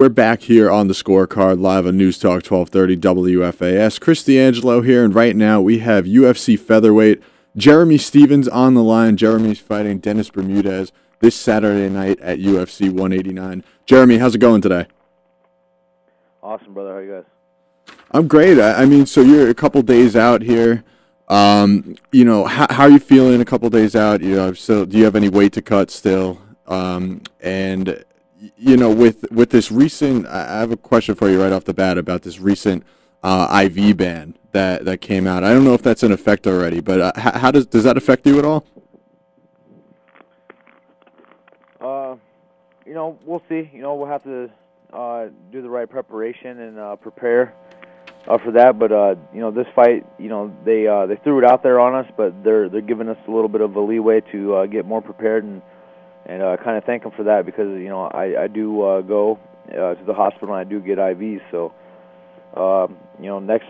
We're back here on the scorecard live on News Talk 1230 WFAS. Chris D'Angelo here, and right now we have UFC featherweight Jeremy Stephens on the line. Jeremy's fighting Dennis Bermudez this Saturday night at UFC 189. Jeremy, how's it going today? Awesome, brother. How you guys? I'm great. I mean, so you're a couple days out here. How are you feeling a couple days out? So do you have any weight to cut still? And with this recent, I have a question for you right off the bat about this recent IV ban that came out. I don't know if that's in effect already, but how does that affect you at all? We'll see. We'll have to do the right preparation and prepare for that. But this fight, they threw it out there on us, but they're giving us a little bit of a leeway to get more prepared and kind of thank them for that, because I do go to the hospital and I do get IVs. So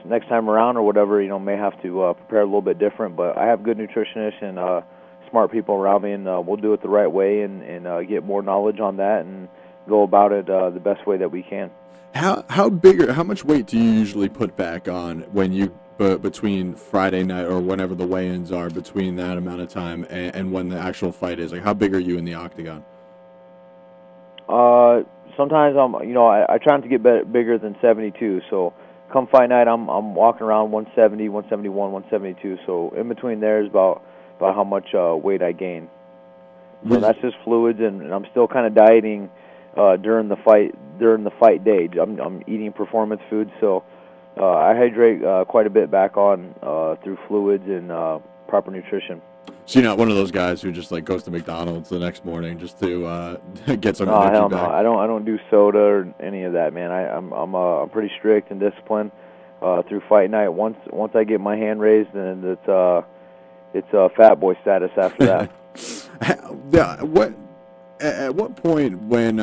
next time around or whatever, may have to prepare a little bit different. But I have good nutritionists and smart people around me, and we'll do it the right way and get more knowledge on that and go about it the best way that we can. How big or how much weight do you usually put back on when you between Friday night or whenever the weigh-ins are, between that amount of time and when the actual fight is? Like, how big are you in the octagon? Sometimes I try not to get bigger than 72. So come fight night, I'm walking around 170, 171, 172. So in between there is about how much weight I gain. So that's just fluids, and I'm still kind of dieting during the fight day. I'm eating performance food, so I hydrate quite a bit back on through fluids and proper nutrition. So you're not one of those guys who just like goes to McDonald's the next morning just to get some energy back? No, I don't do soda or any of that, man. I'm pretty strict and disciplined through fight night. Once I get my hand raised, then it's fat boy status after that. At what point when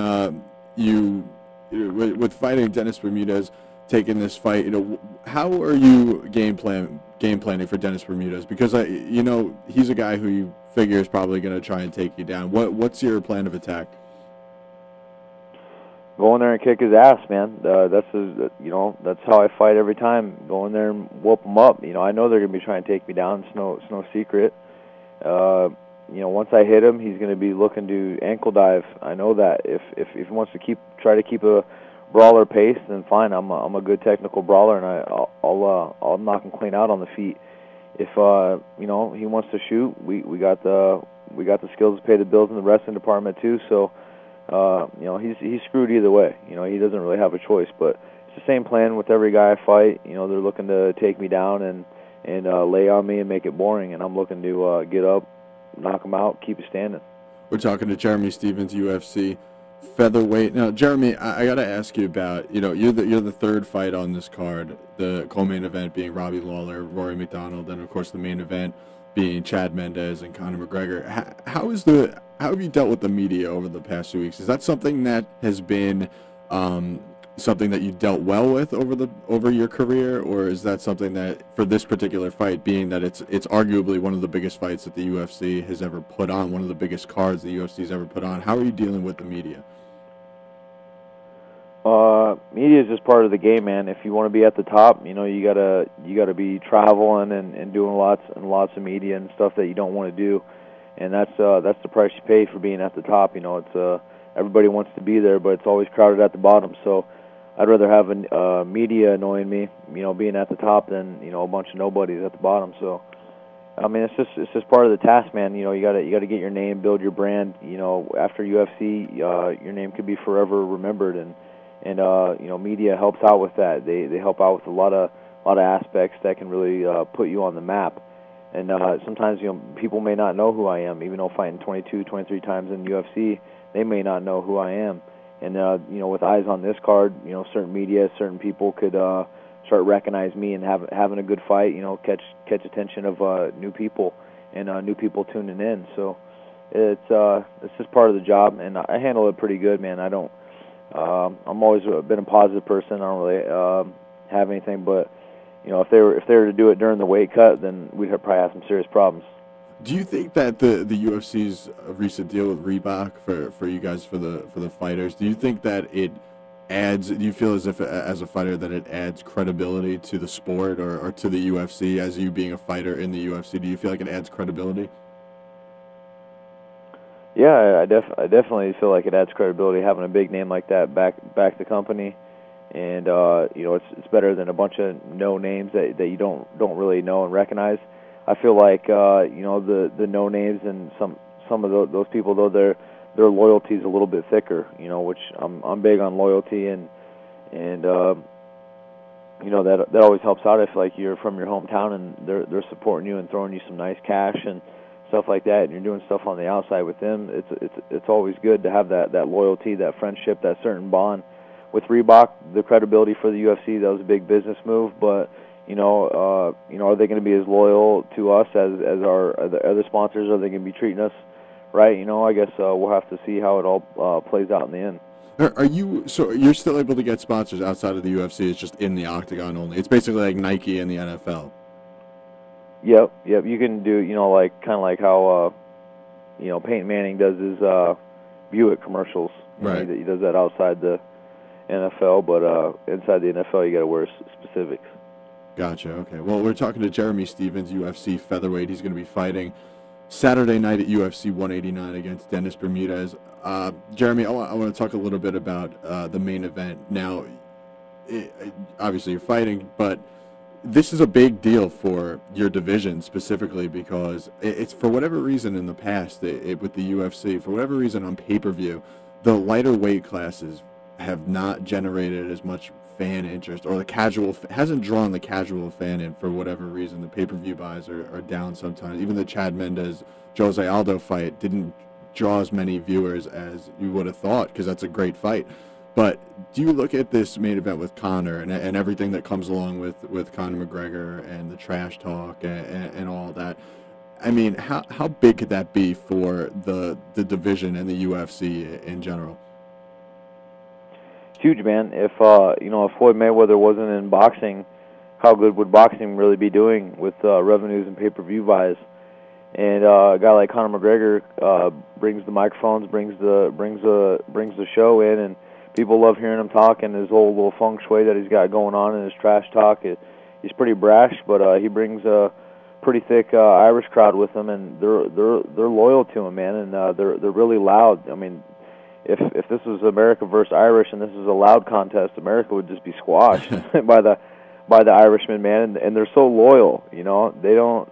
with fighting Dennis Bermudez, taking this fight, how are you game planning for Dennis Bermudez? Because he's a guy who you figure is probably going to try and take you down. What's your plan of attack? Go in there and kick his ass, man. That's how I fight every time. Go in there and whoop him up. I know they're going to be trying to take me down. It's no secret. Once I hit him, he's going to be looking to ankle dive. I know that. If he wants to try to keep a brawler pace, then fine. I'm a good technical brawler, and I'll knock him clean out on the feet. If he wants to shoot, we got the skills to pay the bills in the wrestling department too. So he's screwed either way. He doesn't really have a choice. But it's the same plan with every guy I fight. They're looking to take me down and lay on me and make it boring, and I'm looking to get up, knock him out, keep it standing. We're talking to Jeremy Stephens, UFC featherweight. Now, Jeremy, I got to ask you about, you're the third fight on this card, the co-main event being Robbie Lawler, Rory McDonald, and of course the main event being Chad Mendes and Conor McGregor. How have you dealt with the media over the past 2 weeks? Is that something that has been something that you dealt well with over your career, or is that something that for this particular fight, being that it's arguably one of the biggest fights that the UFC has ever put on, one of the biggest cards the UFC has ever put on, how are you dealing with the media? Media is just part of the game, man. If you want to be at the top, you gotta be traveling and doing lots and lots of media and stuff that you don't want to do, and that's the price you pay for being at the top. It's everybody wants to be there, but it's always crowded at the bottom. So I'd rather have media annoying me, being at the top than a bunch of nobodies at the bottom. So I mean, it's just part of the task, man. You gotta get your name, build your brand. After UFC, your name could be forever remembered, and media helps out with that. They help out with a lot of aspects that can really put you on the map. And sometimes people may not know who I am, even though fighting 22, 23 times in UFC, they may not know who I am. And with eyes on this card, certain media, certain people could start recognize me and having a good fight. Catch attention of new people and new people tuning in. So it's just part of the job, and I handle it pretty good, man. I'm always been a positive person. I don't really have anything, but if they were to do it during the weight cut, then we'd probably have some serious problems. Do you think that the UFC's recent deal with Reebok for you guys, for the fighters, do you think that it adds? Do you feel as if as a fighter that it adds credibility to the sport or to the UFC as you being a fighter in the UFC? Do you feel like it adds credibility? Yeah, I definitely feel like it adds credibility having a big name like that back the company, and it's better than a bunch of no names that you don't really know and recognize. I feel like the no names and some of those people, though, their loyalty is a little bit thicker, which I'm big on loyalty, and that always helps out if like you're from your hometown and they're supporting you and throwing you some nice cash and stuff like that, and you're doing stuff on the outside with them. It's always good to have that loyalty, that friendship, that certain bond. With Reebok, the credibility for the UFC, that was a big business move, but are they going to be as loyal to us as our other sponsors? Are they going to be treating us right? I guess we'll have to see how it all plays out in the end. Are you so you're still able to get sponsors outside of the UFC? It's just in the octagon only. It's basically like Nike and the NFL. Yep. You can do like kind of like how Peyton Manning does his Buick commercials. Right. He does that outside the NFL, but inside the NFL you got to wear specifics. Gotcha. Okay. Well, we're talking to Jeremy Stephens, UFC featherweight. He's going to be fighting Saturday night at UFC 189 against Dennis Bermudez. Jeremy, I want to talk a little bit about the main event. Now, obviously you're fighting, but this is a big deal for your division specifically because it's for whatever reason in the past with the UFC, for whatever reason on pay-per-view, the lighter weight classes have not generated as much fan interest, or the casual hasn't drawn the casual fan in for whatever reason. The pay-per-view buys are down sometimes. Even the Chad Mendes Jose Aldo fight didn't draw as many viewers as you would have thought, because that's a great fight. But do you look at this main event with Conor and everything that comes along with Conor McGregor and the trash talk and all that? I mean, how big could that be for the division and the UFC in general? Huge, man. If Floyd Mayweather wasn't in boxing, how good would boxing really be doing with revenues and pay-per-view buys? And a guy like Conor McGregor brings the microphones, brings the show in, and people love hearing him talk, and his whole little feng shui that he's got going on in his trash talk. He's pretty brash, but he brings a pretty thick Irish crowd with him, and they're loyal to him, man, and they're really loud. I mean, if this was America versus Irish and this was a loud contest, America would just be squashed by the Irishmen, man. And they're so loyal, They don't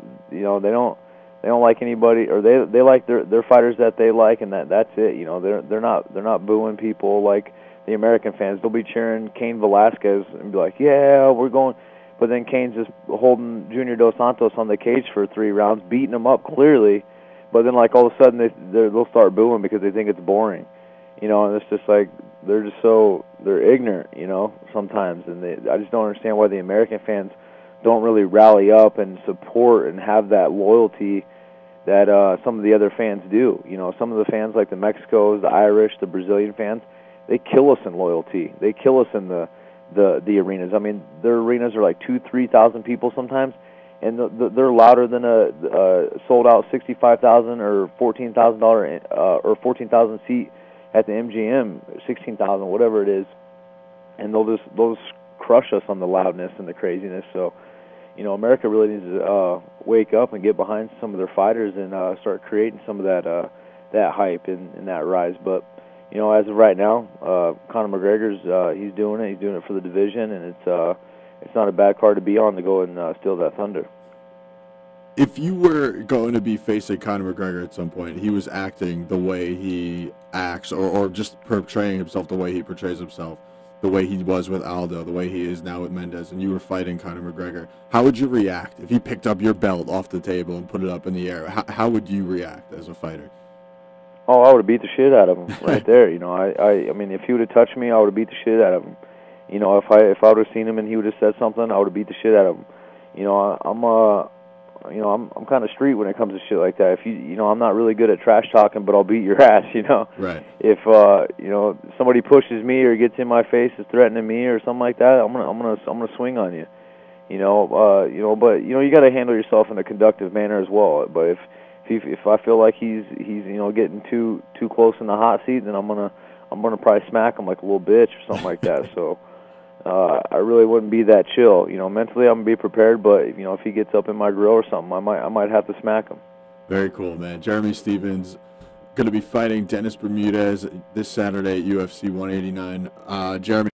like anybody, or they like their fighters that they like, and that's it. They're not booing people like the American fans. They'll be cheering Cain Velasquez and be like, yeah, we're going. But then Cain's just holding Junior Dos Santos on the cage for 3 rounds, beating him up clearly. But then, like, all of a sudden they'll start booing because they think it's boring. And it's just like they're ignorant, sometimes, and I just don't understand why the American fans don't really rally up and support and have that loyalty that some of the other fans do. Some of the fans, like the Mexicos, the Irish, the Brazilian fans, they kill us in loyalty. They kill us in the arenas. I mean, their arenas are like 2,000-3,000 people sometimes, and they're louder than a sold out 65,000 or $14,000 or 14,000 seat at the MGM, 16,000, whatever it is, and they'll just crush us on the loudness and the craziness. So, America really needs to wake up and get behind some of their fighters and start creating some of that hype and that rise. But, as of right now, Conor McGregor's he's doing it. He's doing it for the division, and it's not a bad card to be on to go and steal that thunder. If you were going to be facing Conor McGregor at some point, he was acting the way he acts, or just portraying himself the way he portrays himself, the way he was with Aldo, the way he is now with Mendes, and you were fighting Conor McGregor, how would you react if he picked up your belt off the table and put it up in the air? How would you react as a fighter? Oh, I would have beat the shit out of him right there. I mean, if he would have touched me, I would have beat the shit out of him. If I would have seen him and he would have said something, I would have beat the shit out of him. I'm kind of street when it comes to shit like that. If I'm not really good at trash talking, but I'll beat your ass. Right. If somebody pushes me or gets in my face, is threatening me or something like that, I'm gonna swing on you. But you got to handle yourself in a conductive manner as well. But if I feel like he's getting too close in the hot seat, then I'm I'm gonna probably smack him like a little bitch or something like that. So I really wouldn't be that chill. You know, mentally I'm gonna be prepared, but you know, if he gets up in my grill or something, I might have to smack him. Very cool, man. Jeremy Stephens going to be fighting Dennis Bermudez this Saturday at UFC 189. Jeremy.